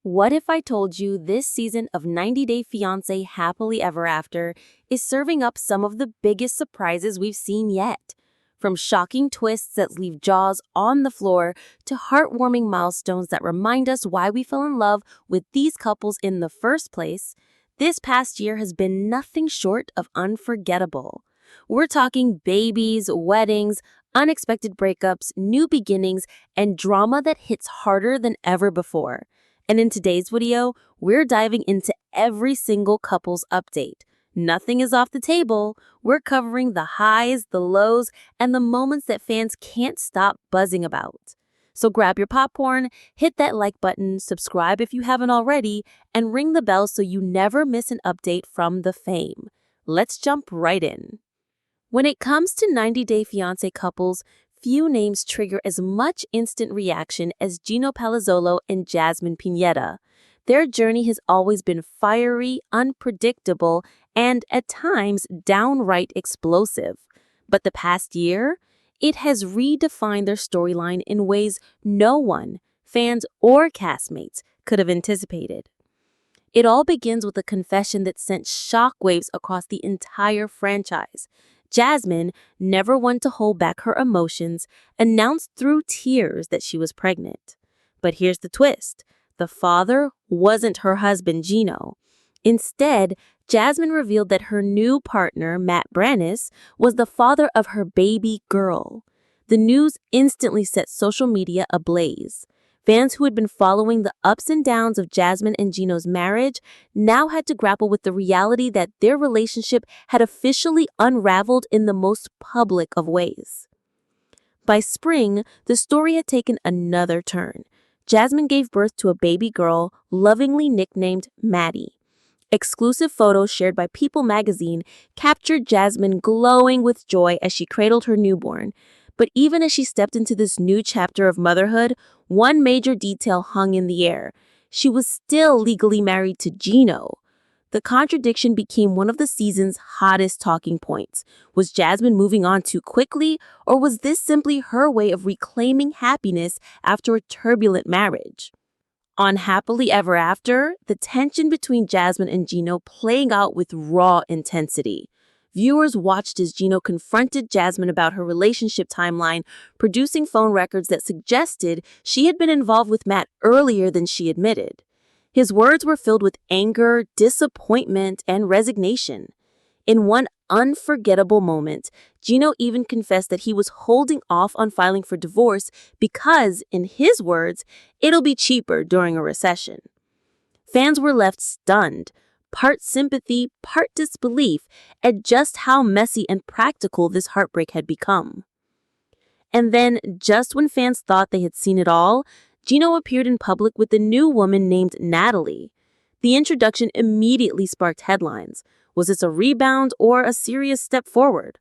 What if I told you this season of 90 Day Fiancé Happily Ever After is serving up some of the biggest surprises we've seen yet? From shocking twists that leave jaws on the floor to heartwarming milestones that remind us why we fell in love with these couples in the first place, this past year has been nothing short of unforgettable. We're talking babies, weddings, unexpected breakups, new beginnings, and drama that hits harder than ever before. And in today's video, we're diving into every single couple's update. Nothing is off the table. We're covering the highs, the lows, and the moments that fans can't stop buzzing about. So grab your popcorn, hit that like button, subscribe if you haven't already, and ring the bell so you never miss an update from the fame. Let's jump right in. When it comes to 90 Day Fiancé couples, few names trigger as much instant reaction as Gino and Jasmine Pineda. Their journey has always been fiery, unpredictable, and at times downright explosive. But the past year, it has redefined their storyline in ways no one, fans or castmates, could have anticipated. It all begins with a confession that sent shockwaves across the entire franchise. Jasmine, never one to hold back her emotions, announced through tears that she was pregnant. But here's the twist. The father wasn't her husband, Gino. Instead, Jasmine revealed that her new partner, Matt Brannis, was the father of her baby girl. The news instantly set social media ablaze. Fans who had been following the ups and downs of Jasmine and Gino's marriage now had to grapple with the reality that their relationship had officially unraveled in the most public of ways. By spring, the story had taken another turn. Jasmine gave birth to a baby girl, lovingly nicknamed Maddie. Exclusive photos shared by People magazine captured Jasmine glowing with joy as she cradled her newborn. But even as she stepped into this new chapter of motherhood, one major detail hung in the air. She was still legally married to Gino. The contradiction became one of the season's hottest talking points. Was Jasmine moving on too quickly, or was this simply her way of reclaiming happiness after a turbulent marriage? On Happily Ever After, the tension between Jasmine and Gino playing out with raw intensity. Viewers watched as Gino confronted Jasmine about her relationship timeline, producing phone records that suggested she had been involved with Matt earlier than she admitted. His words were filled with anger, disappointment, and resignation. In one unforgettable moment, Gino even confessed that he was holding off on filing for divorce because, in his words, it'll be cheaper during a recession. Fans were left stunned, part sympathy, part disbelief at just how messy and practical this heartbreak had become. And then, just when fans thought they had seen it all, Gino appeared in public with a new woman named Natalie. The introduction immediately sparked headlines. Was this a rebound or a serious step forward?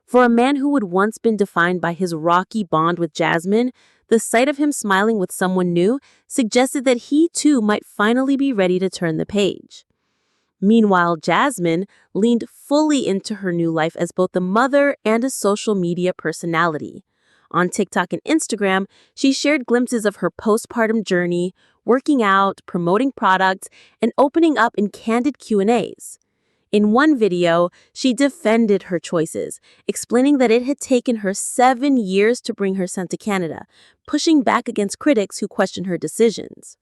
For a man who had once been defined by his rocky bond with Jasmine, the sight of him smiling with someone new suggested that he too might finally be ready to turn the page. Meanwhile, Jasmine leaned fully into her new life as both a mother and a social media personality. On TikTok and Instagram, she shared glimpses of her postpartum journey, working out, promoting products, and opening up in candid Q&As. In one video, she defended her choices, explaining that it had taken her 7 years to bring her son to Canada, pushing back against critics who questioned her decisions.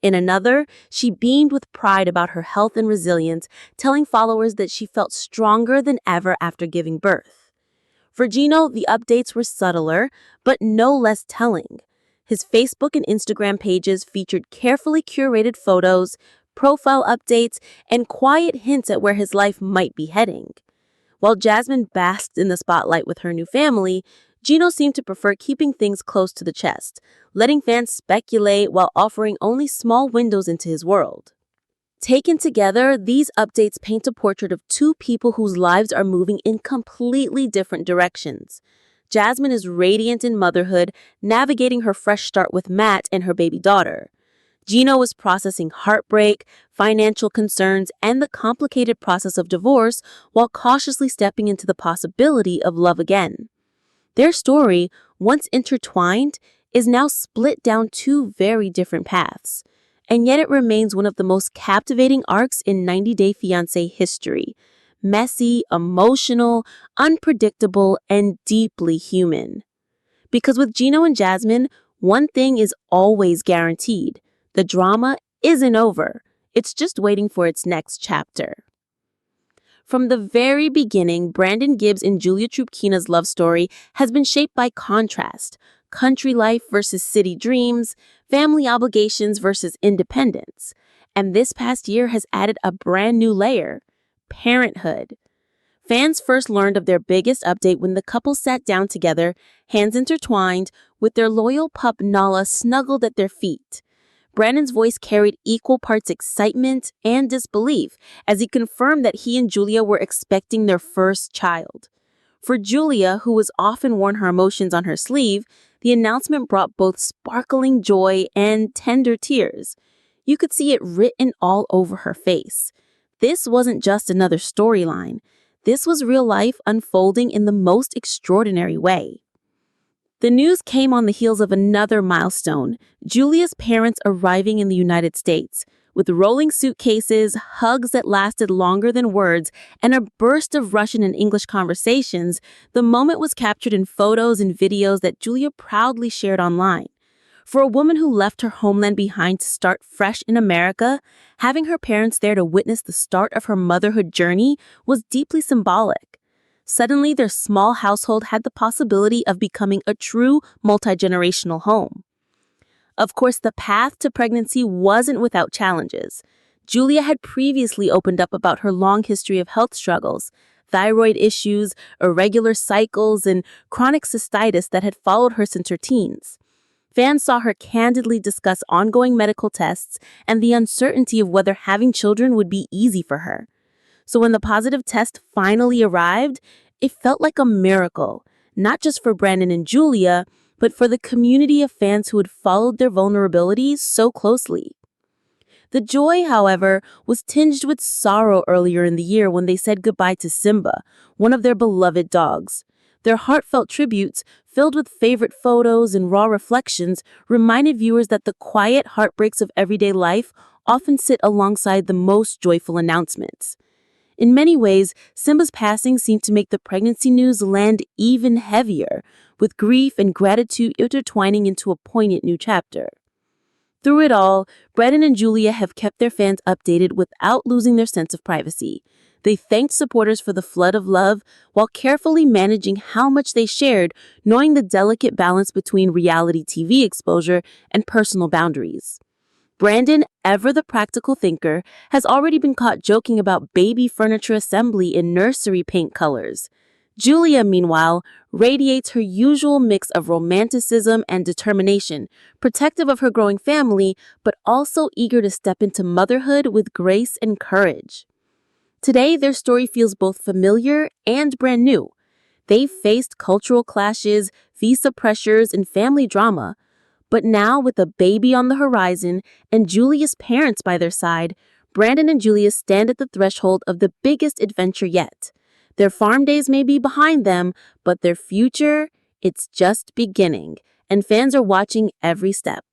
In another, she beamed with pride about her health and resilience, telling followers that she felt stronger than ever after giving birth. For Gino, the updates were subtler, but no less telling. His Facebook and Instagram pages featured carefully curated photos, profile updates, and quiet hints at where his life might be heading. While Jasmine basked in the spotlight with her new family, Gino seemed to prefer keeping things close to the chest, letting fans speculate while offering only small windows into his world. Taken together, these updates paint a portrait of two people whose lives are moving in completely different directions. Jasmine is radiant in motherhood, navigating her fresh start with Matt and her baby daughter. Gino is processing heartbreak, financial concerns, and the complicated process of divorce while cautiously stepping into the possibility of love again. Their story, once intertwined, is now split down two very different paths. And yet it remains one of the most captivating arcs in 90 Day Fiancé history. Messy, emotional, unpredictable, and deeply human. Because with Gino and Jasmine, one thing is always guaranteed. The drama isn't over. It's just waiting for its next chapter. From the very beginning, Brandon Gibbs and Julia Trupkina's love story has been shaped by contrast. Country life versus city dreams, family obligations versus independence. And this past year has added a brand new layer: parenthood. Fans first learned of their biggest update when the couple sat down together, hands intertwined, with their loyal pup Nala snuggled at their feet. Brandon's voice carried equal parts excitement and disbelief as he confirmed that he and Julia were expecting their first child. For Julia, who has often worn her emotions on her sleeve, the announcement brought both sparkling joy and tender tears. You could see it written all over her face. This wasn't just another storyline. This was real life unfolding in the most extraordinary way. The news came on the heels of another milestone: Julia's parents arriving in the United States. With rolling suitcases, hugs that lasted longer than words, and a burst of Russian and English conversations, the moment was captured in photos and videos that Julia proudly shared online. For a woman who left her homeland behind to start fresh in America, having her parents there to witness the start of her motherhood journey was deeply symbolic. Suddenly, their small household had the possibility of becoming a true multi-generational home. Of course, the path to pregnancy wasn't without challenges. Julia had previously opened up about her long history of health struggles, thyroid issues, irregular cycles, and chronic cystitis that had followed her since her teens. Fans saw her candidly discuss ongoing medical tests and the uncertainty of whether having children would be easy for her. So when the positive test finally arrived, it felt like a miracle, not just for Brandon and Julia, but for the community of fans who had followed their vulnerabilities so closely. The joy, however, was tinged with sorrow earlier in the year when they said goodbye to Simba, one of their beloved dogs. Their heartfelt tributes, filled with favorite photos and raw reflections, reminded viewers that the quiet heartbreaks of everyday life often sit alongside the most joyful announcements. In many ways, Simba's passing seemed to make the pregnancy news land even heavier, with grief and gratitude intertwining into a poignant new chapter. Through it all, Brandon and Julia have kept their fans updated without losing their sense of privacy. They thanked supporters for the flood of love while carefully managing how much they shared, knowing the delicate balance between reality TV exposure and personal boundaries. Brandon, ever the practical thinker, has already been caught joking about baby furniture assembly in nursery paint colors. Julia, meanwhile, radiates her usual mix of romanticism and determination, protective of her growing family, but also eager to step into motherhood with grace and courage. Today, their story feels both familiar and brand new. They've faced cultural clashes, visa pressures, and family drama. But now, with a baby on the horizon and Julia's parents by their side, Brandon and Julia stand at the threshold of the biggest adventure yet. Their farm days may be behind them, but their future, it's just beginning, and fans are watching every step.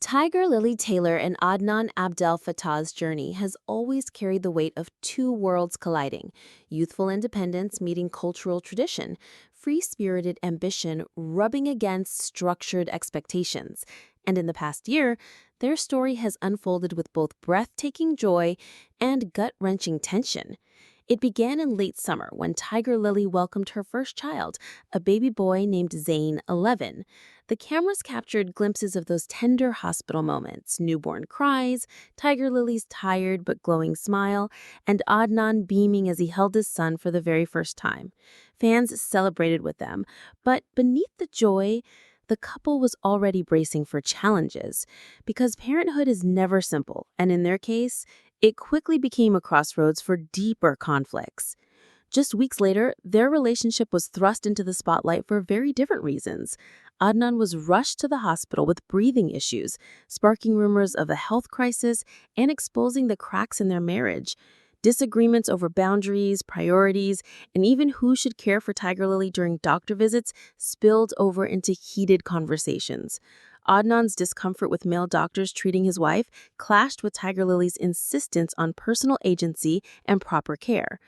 Tigerlily Taylor and Adnan Abdel Fattah's journey has always carried the weight of two worlds colliding: youthful independence meeting cultural tradition, free-spirited ambition rubbing against structured expectations. And in the past year, their story has unfolded with both breathtaking joy and gut-wrenching tension. It began in late summer when Tigerlily welcomed her first child, a baby boy named Zayn, 11. The cameras captured glimpses of those tender hospital moments: newborn cries, Tigerlily's tired but glowing smile, and Adnan beaming as he held his son for the very first time. Fans celebrated with them, but beneath the joy, the couple was already bracing for challenges, because parenthood is never simple, and in their case, it quickly became a crossroads for deeper conflicts. Just weeks later, their relationship was thrust into the spotlight for very different reasons. Adnan was rushed to the hospital with breathing issues, sparking rumors of a health crisis and exposing the cracks in their marriage. Disagreements over boundaries, priorities, and even who should care for Tigerlily during doctor visits spilled over into heated conversations. Adnan's discomfort with male doctors treating his wife clashed with Tigerlily's insistence on personal agency and proper care.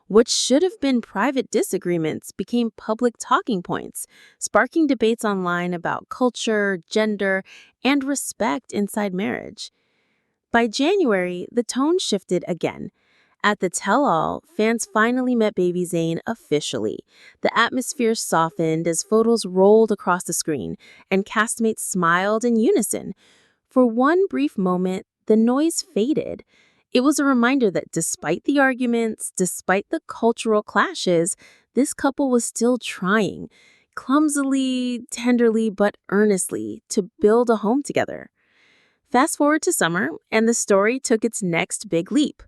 What should have been private disagreements became public talking points, sparking debates online about culture, gender, and respect inside marriage. By January, the tone shifted again. At the tell-all, fans finally met baby Zayn officially. The atmosphere softened as photos rolled across the screen, and castmates smiled in unison. For one brief moment, the noise faded. It was a reminder that despite the arguments, despite the cultural clashes, this couple was still trying, clumsily, tenderly, but earnestly, to build a home together. Fast forward to summer, and the story took its next big leap.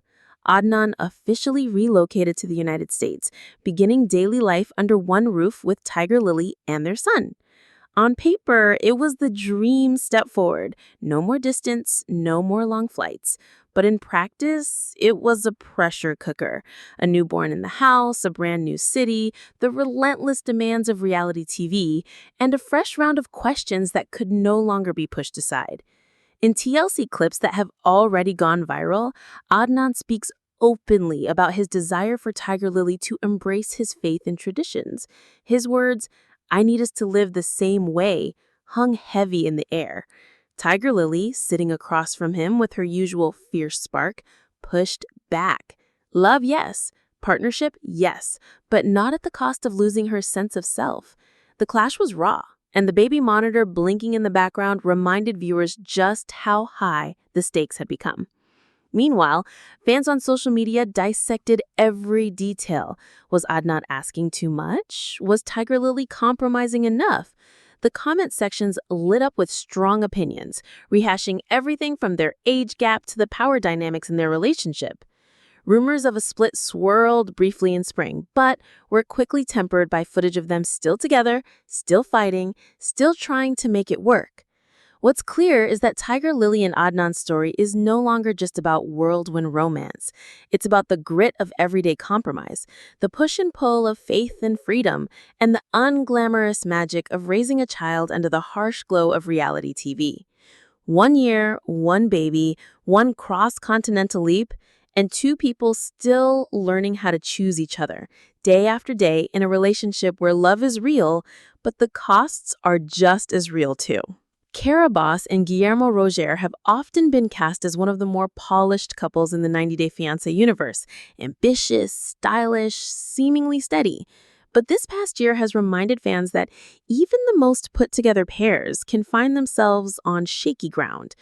Adnan officially relocated to the United States, beginning daily life under one roof with Tigerlily and their son. On paper, it was the dream step forward. No more distance, no more long flights. But in practice, it was a pressure cooker. A newborn in the house, a brand new city, the relentless demands of reality TV, and a fresh round of questions that could no longer be pushed aside. In TLC clips that have already gone viral, Adnan speaks openly about his desire for Tigerlily to embrace his faith and traditions. His words, "I need us to live the same way," hung heavy in the air. Tigerlily, sitting across from him with her usual fierce spark, pushed back. Love, yes. Partnership, yes. But not at the cost of losing her sense of self. The clash was raw, and the baby monitor blinking in the background reminded viewers just how high the stakes had become. Meanwhile, fans on social media dissected every detail. Was Adnan asking too much? Was Tigerlily compromising enough? The comment sections lit up with strong opinions, rehashing everything from their age gap to the power dynamics in their relationship. Rumors of a split swirled briefly in spring, but were quickly tempered by footage of them still together, still fighting, still trying to make it work. What's clear is that Tigerlily and Adnan's story is no longer just about whirlwind romance. It's about the grit of everyday compromise, the push and pull of faith and freedom, and the unglamorous magic of raising a child under the harsh glow of reality TV. 1 year, one baby, one cross-continental leap, and two people still learning how to choose each other, day after day in a relationship where love is real, but the costs are just as real too. Cara and Guillermo have often been cast as one of the more polished couples in the 90 Day Fiancé universe, ambitious, stylish, seemingly steady. But this past year has reminded fans that even the most put-together pairs can find themselves on shaky ground.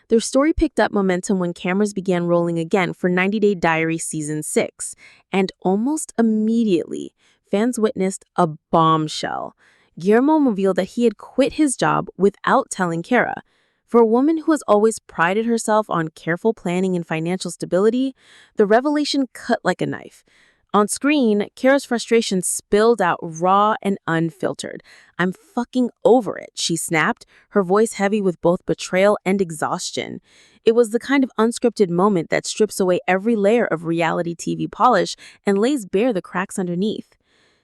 Their story picked up momentum when cameras began rolling again for 90 Day Diary Season 6, and almost immediately, fans witnessed a bombshell. Guillermo revealed that he had quit his job without telling Cara. For a woman who has always prided herself on careful planning and financial stability, the revelation cut like a knife. On screen, Cara's frustration spilled out raw and unfiltered. "I'm fucking over it," she snapped, her voice heavy with both betrayal and exhaustion. It was the kind of unscripted moment that strips away every layer of reality TV polish and lays bare the cracks underneath.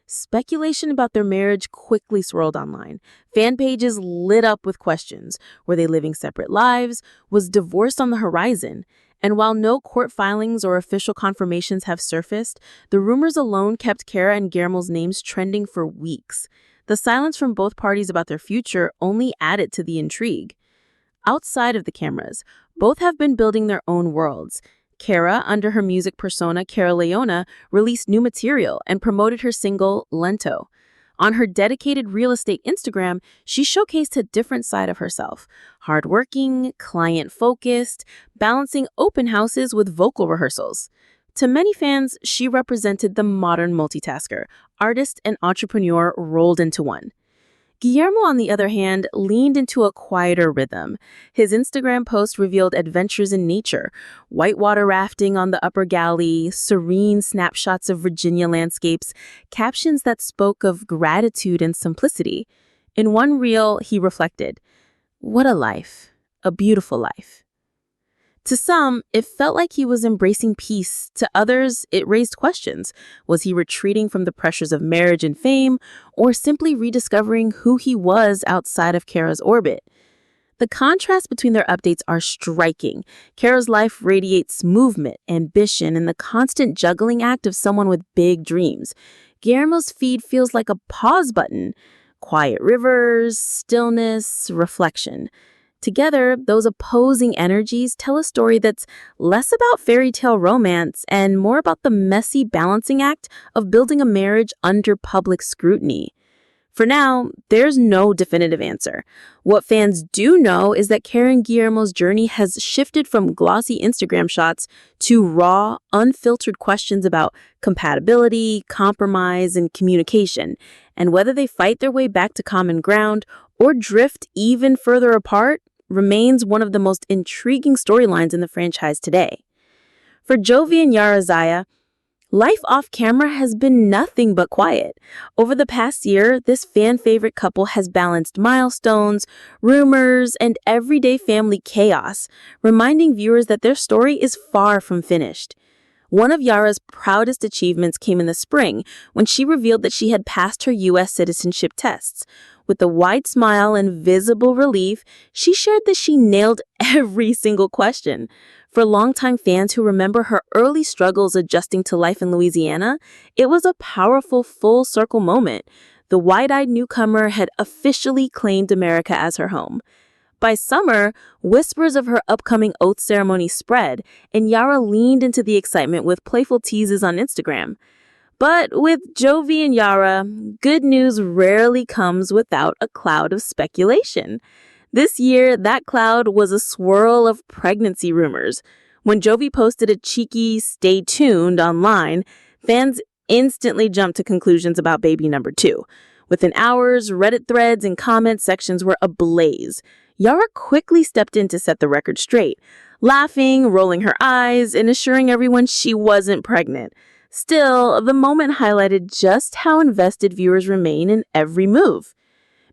Speculation about their marriage quickly swirled online. Fan pages lit up with questions. Were they living separate lives? Was divorce on the horizon? And while no court filings or official confirmations have surfaced, the rumors alone kept Cara and Guillermo's names trending for weeks. The silence from both parties about their future only added to the intrigue. Outside of the cameras, both have been building their own worlds. Cara, under her music persona Cara Leona, released new material and promoted her single, Lento. On her dedicated real estate Instagram, she showcased a different side of herself. Hardworking, client-focused, balancing open houses with vocal rehearsals. To many fans, she represented the modern multitasker, artist and entrepreneur rolled into one. Guillermo, on the other hand, leaned into a quieter rhythm. His Instagram post revealed adventures in nature, whitewater rafting on the Upper Galley, serene snapshots of Virginia landscapes, captions that spoke of gratitude and simplicity. In one reel, he reflected, "What a life, a beautiful life." To some, it felt like he was embracing peace. To others, it raised questions. Was he retreating from the pressures of marriage and fame, or simply rediscovering who he was outside of Cara's orbit? The contrast between their updates are striking. Cara's life radiates movement, ambition, and the constant juggling act of someone with big dreams. Guillermo's feed feels like a pause button. Quiet rivers, stillness, reflection. Together, those opposing energies tell a story that's less about fairy tale romance and more about the messy balancing act of building a marriage under public scrutiny. For now, there's no definitive answer. What fans do know is that Cara and Guillermo's journey has shifted from glossy Instagram shots to raw, unfiltered questions about compatibility, compromise, and communication. And whether they fight their way back to common ground or drift even further apart remains one of the most intriguing storylines in the franchise today. For Jovi and Yara Zaya, life off camera has been nothing but quiet. Over the past year, this fan-favorite couple has balanced milestones, rumors, and everyday family chaos, reminding viewers that their story is far from finished. One of Yara's proudest achievements came in the spring when she revealed that she had passed her U.S. citizenship tests. With a wide smile and visible relief, she shared that she nailed every single question. For longtime fans who remember her early struggles adjusting to life in Louisiana, it was a powerful full-circle moment. The wide-eyed newcomer had officially claimed America as her home. By summer, whispers of her upcoming oath ceremony spread, and Yara leaned into the excitement with playful teases on Instagram. But with Jovi and Yara, good news rarely comes without a cloud of speculation. This year, that cloud was a swirl of pregnancy rumors. When Jovi posted a cheeky "stay tuned" online, fans instantly jumped to conclusions about baby number 2. Within hours, Reddit threads and comment sections were ablaze. Yara quickly stepped in to set the record straight, laughing, rolling her eyes, and assuring everyone she wasn't pregnant. Still, the moment highlighted just how invested viewers remain in every move.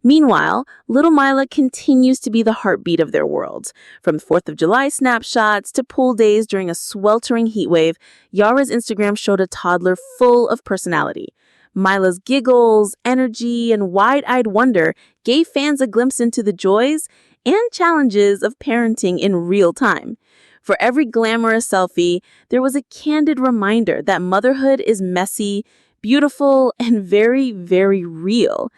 Meanwhile, little Mila continues to be the heartbeat of their worlds. From 4th of July snapshots to pool days during a sweltering heatwave, Yara's Instagram showed a toddler full of personality. Mila's giggles, energy, and wide-eyed wonder gave fans a glimpse into the joys and challenges of parenting in real time. For every glamorous selfie, there was a candid reminder that motherhood is messy, beautiful, and very, very real.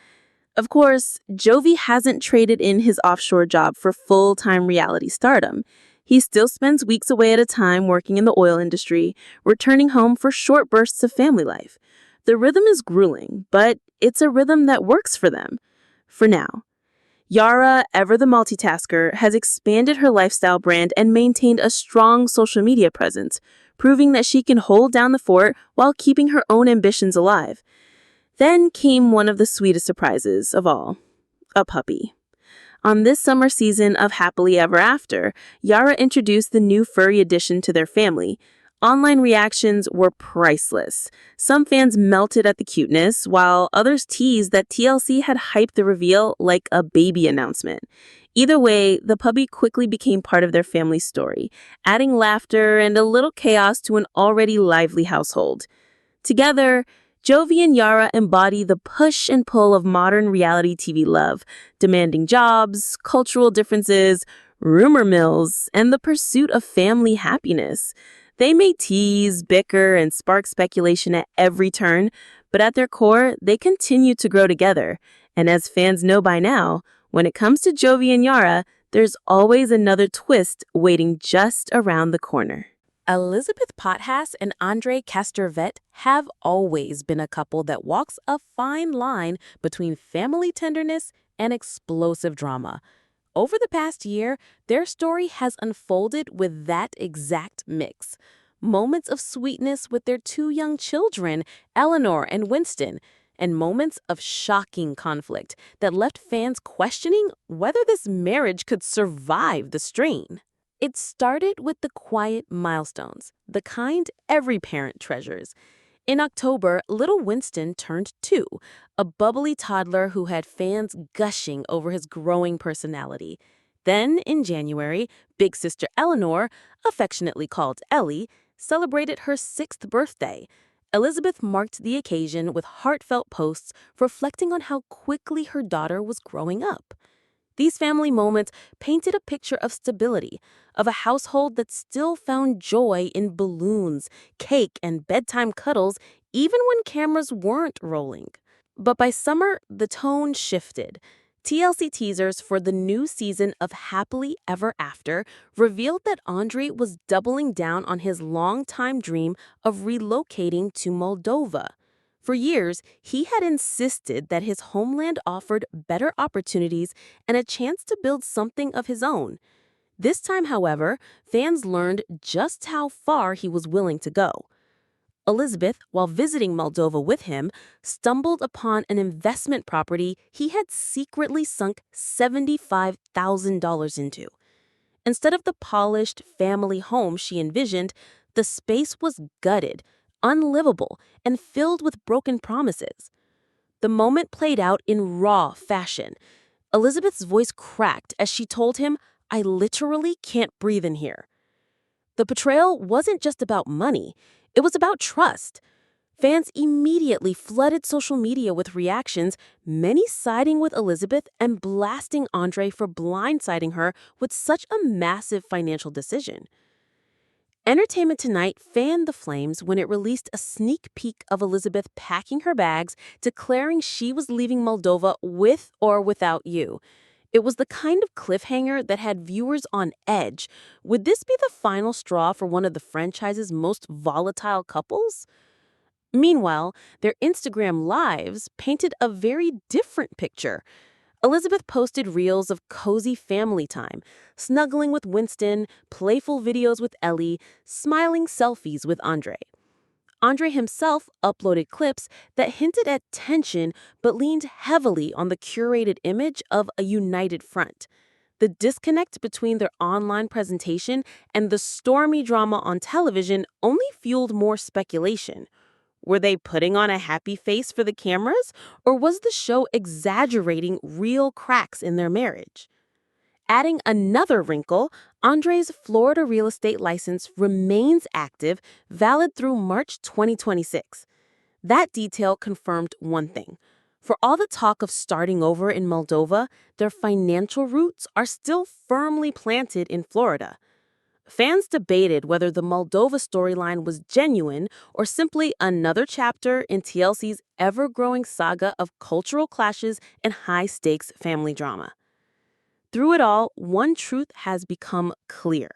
Of course, Jovi hasn't traded in his offshore job for full-time reality stardom. He still spends weeks away at a time working in the oil industry, returning home for short bursts of family life. The rhythm is grueling, but it's a rhythm that works for them. For now. Yara, ever the multitasker, has expanded her lifestyle brand and maintained a strong social media presence, proving that she can hold down the fort while keeping her own ambitions alive. Then came one of the sweetest surprises of all, a puppy. On this summer season of Happily Ever After, Yara introduced the new furry addition to their family. Online reactions were priceless. Some fans melted at the cuteness, while others teased that TLC had hyped the reveal like a baby announcement. Either way, the puppy quickly became part of their family story, adding laughter and a little chaos to an already lively household. Together, Jovi and Yara embody the push and pull of modern reality TV love, demanding jobs, cultural differences, rumor mills, and the pursuit of family happiness. They may tease, bicker, and spark speculation at every turn, but at their core, they continue to grow together. And as fans know by now, when it comes to Jovi and Yara, there's always another twist waiting just around the corner. Elizabeth Potthast and Andre Castorvet have always been a couple that walks a fine line between family tenderness and explosive drama. Over the past year, their story has unfolded with that exact mix. Moments of sweetness with their 2 young children, Eleanor and Winston, and moments of shocking conflict that left fans questioning whether this marriage could survive the strain. It started with the quiet milestones, the kind every parent treasures. In October, little Winston turned 2, a bubbly toddler who had fans gushing over his growing personality. Then, in January, big sister Eleanor, affectionately called Ellie, celebrated her 6th birthday. Elizabeth marked the occasion with heartfelt posts reflecting on how quickly her daughter was growing up. These family moments painted a picture of stability, of a household that still found joy in balloons, cake, and bedtime cuddles, even when cameras weren't rolling. But by summer, the tone shifted. TLC teasers for the new season of Happily Ever After revealed that Andre was doubling down on his longtime dream of relocating to Moldova. For years, he had insisted that his homeland offered better opportunities and a chance to build something of his own. This time, however, fans learned just how far he was willing to go. Elizabeth, while visiting Moldova with him, stumbled upon an investment property he had secretly sunk $75,000 into. Instead of the polished family home she envisioned, the space was gutted, unlivable, and filled with broken promises. The moment played out in raw fashion. Elizabeth's voice cracked as she told him, "I literally can't breathe in here." The betrayal wasn't just about money, it was about trust. Fans immediately flooded social media with reactions, many siding with Elizabeth and blasting Andre for blindsiding her with such a massive financial decision. Entertainment Tonight fanned the flames when it released a sneak peek of Elizabeth packing her bags, declaring she was leaving Moldova with or without you. It was the kind of cliffhanger that had viewers on edge. Would this be the final straw for one of the franchise's most volatile couples? Meanwhile, their Instagram lives painted a very different picture. Elizabeth posted reels of cozy family time, snuggling with Winston, playful videos with Ellie, smiling selfies with Andre. Andre himself uploaded clips that hinted at tension but leaned heavily on the curated image of a united front. The disconnect between their online presentation and the stormy drama on television only fueled more speculation. Were they putting on a happy face for the cameras, or was the show exaggerating real cracks in their marriage? Adding another wrinkle, Andre's Florida real estate license remains active, valid through March 2026. That detail confirmed one thing. For all the talk of starting over in Moldova, their financial roots are still firmly planted in Florida. Fans debated whether the Moldova storyline was genuine or simply another chapter in TLC's ever-growing saga of cultural clashes and high-stakes family drama. Through it all, one truth has become clear.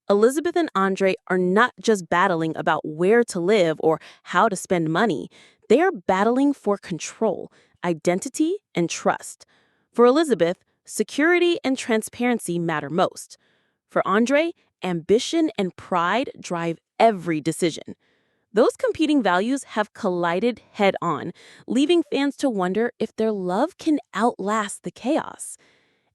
Elizabeth and Andre are not just battling about where to live or how to spend money. They are battling for control, identity, and trust. For Elizabeth, security and transparency matter most. For Andre, ambition and pride drive every decision. Those competing values have collided head-on, leaving fans to wonder if their love can outlast the chaos.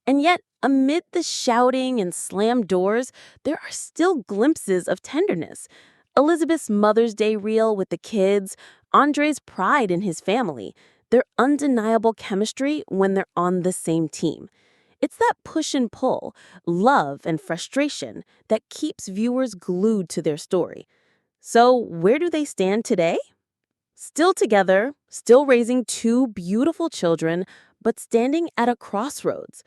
And yet, amid the shouting and slammed doors, there are still glimpses of tenderness. Elizabeth's Mother's Day reel with the kids, Andre's pride in his family, their undeniable chemistry when they're on the same team. It's that push and pull, love and frustration that keeps viewers glued to their story. So, where do they stand today? Still together, still raising two beautiful children, but standing at a crossroads.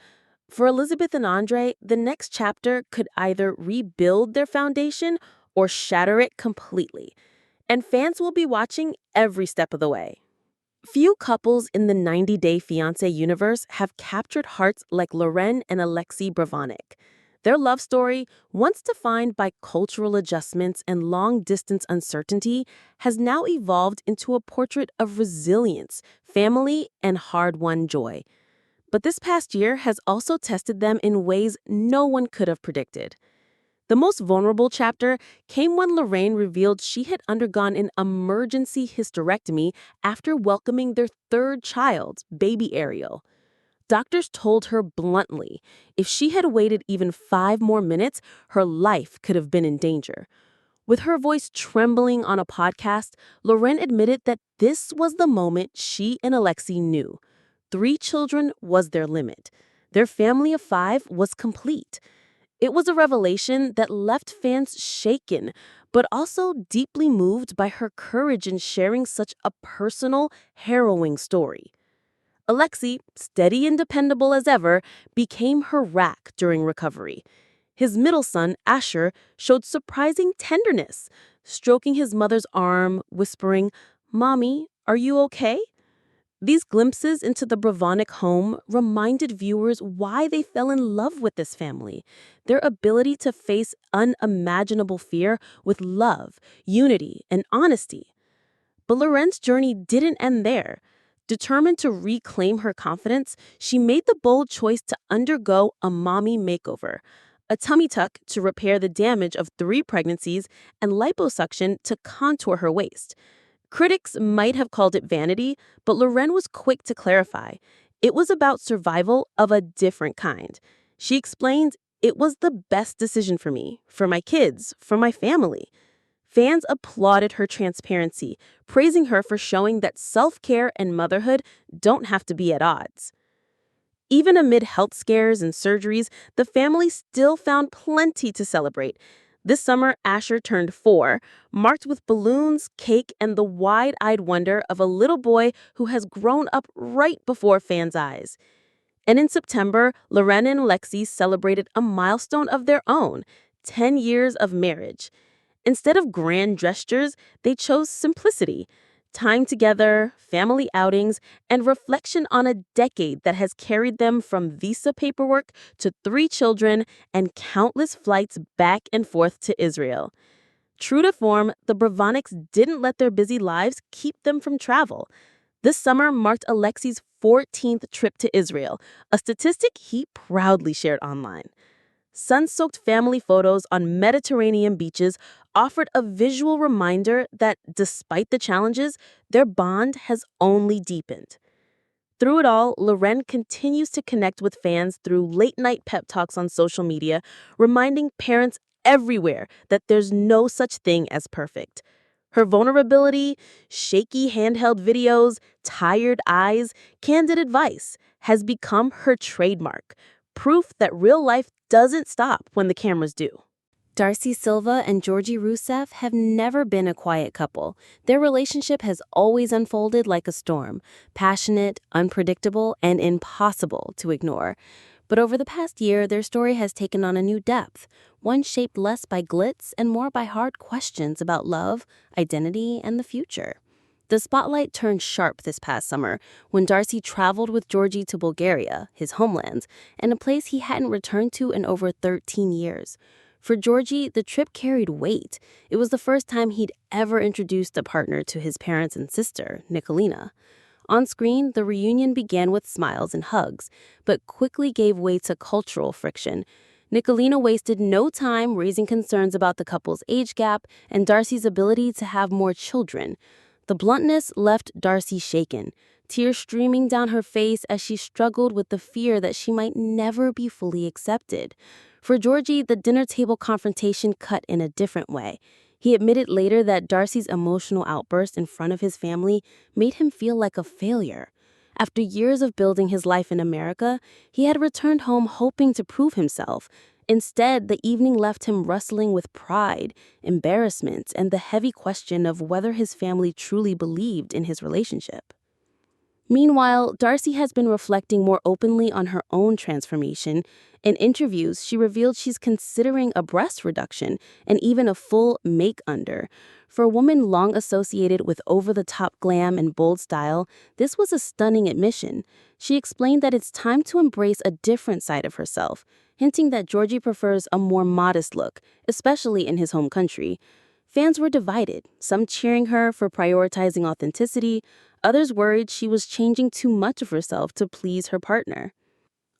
For Elizabeth and Andre, the next chapter could either rebuild their foundation or shatter it completely. And fans will be watching every step of the way. Few couples in the 90 Day Fiancé universe have captured hearts like Loren and Alexi Bravanik. Their love story, once defined by cultural adjustments and long-distance uncertainty, has now evolved into a portrait of resilience, family, and hard-won joy. But this past year has also tested them in ways no one could have predicted. The most vulnerable chapter came when Lorraine revealed she had undergone an emergency hysterectomy after welcoming their third child, baby Ariel. Doctors told her bluntly, if she had waited even 5 more minutes, her life could have been in danger. With her voice trembling on a podcast, Lorraine admitted that this was the moment she and Alexi knew. 3 children was their limit. Their family of 5 was complete. It was a revelation that left fans shaken, but also deeply moved by her courage in sharing such a personal, harrowing story. Alexi, steady and dependable as ever, became her rack during recovery. His middle son, Asher, showed surprising tenderness, stroking his mother's arm, whispering, "Mommy, are you okay?" These glimpses into the Bravonic home reminded viewers why they fell in love with this family, their ability to face unimaginable fear with love, unity, and honesty. But Loren's journey didn't end there. Determined to reclaim her confidence, she made the bold choice to undergo a mommy makeover, a tummy tuck to repair the damage of 3 pregnancies, and liposuction to contour her waist. Critics might have called it vanity, but Loren was quick to clarify. It was about survival of a different kind. She explained, "It was the best decision for me, for my kids, for my family." Fans applauded her transparency, praising her for showing that self-care and motherhood don't have to be at odds. Even amid health scares and surgeries, the family still found plenty to celebrate. This summer, Asher turned 4, marked with balloons, cake, and the wide-eyed wonder of a little boy who has grown up right before fans' eyes. And in September, Loren and Alexi celebrated a milestone of their own, 10 years of marriage. Instead of grand gestures, they chose simplicity, time together, family outings, and reflection on a decade that has carried them from visa paperwork to 3 children and countless flights back and forth to Israel. True to form, the Bravonics didn't let their busy lives keep them from travel. This summer marked Alexi's 14th trip to Israel, a statistic he proudly shared online. Sun-soaked family photos on Mediterranean beaches offered a visual reminder that, despite the challenges, their bond has only deepened. Through it all, Loren continues to connect with fans through late-night pep talks on social media, reminding parents everywhere that there's no such thing as perfect. Her vulnerability, shaky handheld videos, tired eyes, candid advice has become her trademark, proof that real life doesn't stop when the cameras do. Darcy Silva and Georgie Rousseff have never been a quiet couple. Their relationship has always unfolded like a storm, passionate, unpredictable, and impossible to ignore. But over the past year, their story has taken on a new depth, one shaped less by glitz and more by hard questions about love, identity, and the future. The spotlight turned sharp this past summer when Darcy traveled with Georgie to Bulgaria, his homeland, and a place he hadn't returned to in over 13 years. For Georgie, the trip carried weight. It was the first time he'd ever introduced a partner to his parents and sister, Nicolina. On screen, the reunion began with smiles and hugs, but quickly gave way to cultural friction. Nicolina wasted no time raising concerns about the couple's age gap and Darcy's ability to have more children. The bluntness left Darcy shaken, tears streaming down her face as she struggled with the fear that she might never be fully accepted. For Georgie, the dinner table confrontation cut in a different way. He admitted later that Darcy's emotional outburst in front of his family made him feel like a failure. After years of building his life in America, he had returned home hoping to prove himself. Instead, the evening left him wrestling with pride, embarrassment, and the heavy question of whether his family truly believed in his relationship. Meanwhile, Darcy has been reflecting more openly on her own transformation. In interviews, she revealed she's considering a breast reduction and even a full make-under. For a woman long associated with over-the-top glam and bold style, this was a stunning admission. She explained that it's time to embrace a different side of herself, hinting that Georgie prefers a more modest look, especially in his home country. Fans were divided, some cheering her for prioritizing authenticity, others worried she was changing too much of herself to please her partner.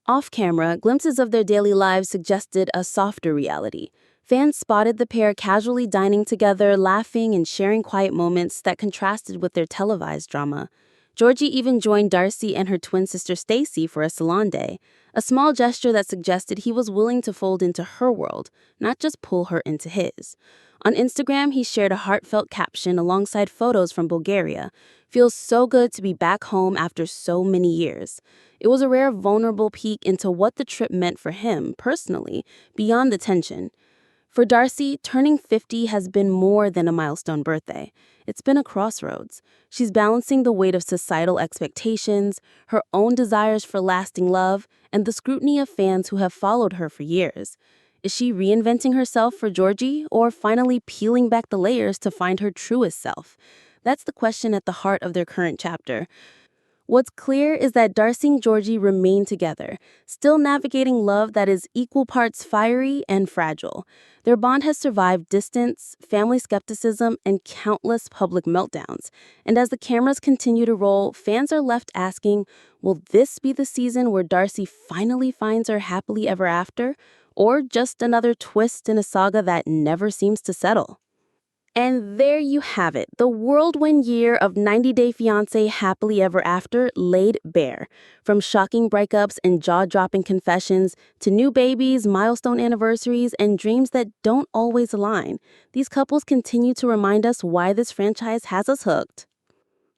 Off-camera, glimpses of their daily lives suggested a softer reality. Fans spotted the pair casually dining together, laughing and sharing quiet moments that contrasted with their televised drama. Georgie even joined Darcy and her twin sister Stacy for a salon day, a small gesture that suggested he was willing to fold into her world, not just pull her into his. On Instagram, he shared a heartfelt caption alongside photos from Bulgaria. "Feels so good to be back home after so many years." It was a rare, vulnerable peek into what the trip meant for him, personally, beyond the tension. For Darcey, turning 50 has been more than a milestone birthday. It's been a crossroads. She's balancing the weight of societal expectations, her own desires for lasting love, and the scrutiny of fans who have followed her for years. Is she reinventing herself for Georgie, or finally peeling back the layers to find her truest self? That's the question at the heart of their current chapter. What's clear is that Darcy and Georgie remain together, still navigating love that is equal parts fiery and fragile. Their bond has survived distance, family skepticism, and countless public meltdowns. And as the cameras continue to roll, fans are left asking, will this be the season where Darcy finally finds her happily ever after? Or just another twist in a saga that never seems to settle? And there you have it, the whirlwind year of 90 Day Fiancé Happily Ever After laid bare. From shocking breakups and jaw-dropping confessions to new babies, milestone anniversaries, and dreams that don't always align, these couples continue to remind us why this franchise has us hooked.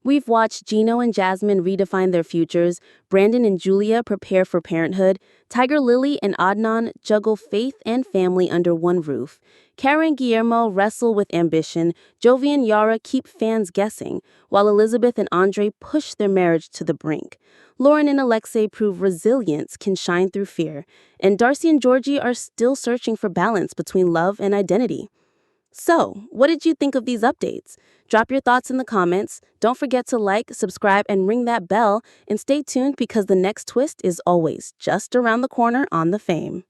We've watched Gino and Jasmine redefine their futures, Brandon and Julia prepare for parenthood, Tigerlily and Adnan juggle faith and family under one roof, Cara and Guillermo wrestle with ambition, Jovi and Yara keep fans guessing, while Elizabeth and Andre push their marriage to the brink. Lauren and Alexi prove resilience can shine through fear, and Darcy and Georgie are still searching for balance between love and identity. So, what did you think of these updates? Drop your thoughts in the comments. Don't forget to like, subscribe, and ring that bell. And stay tuned because the next twist is always just around the corner on The Fame.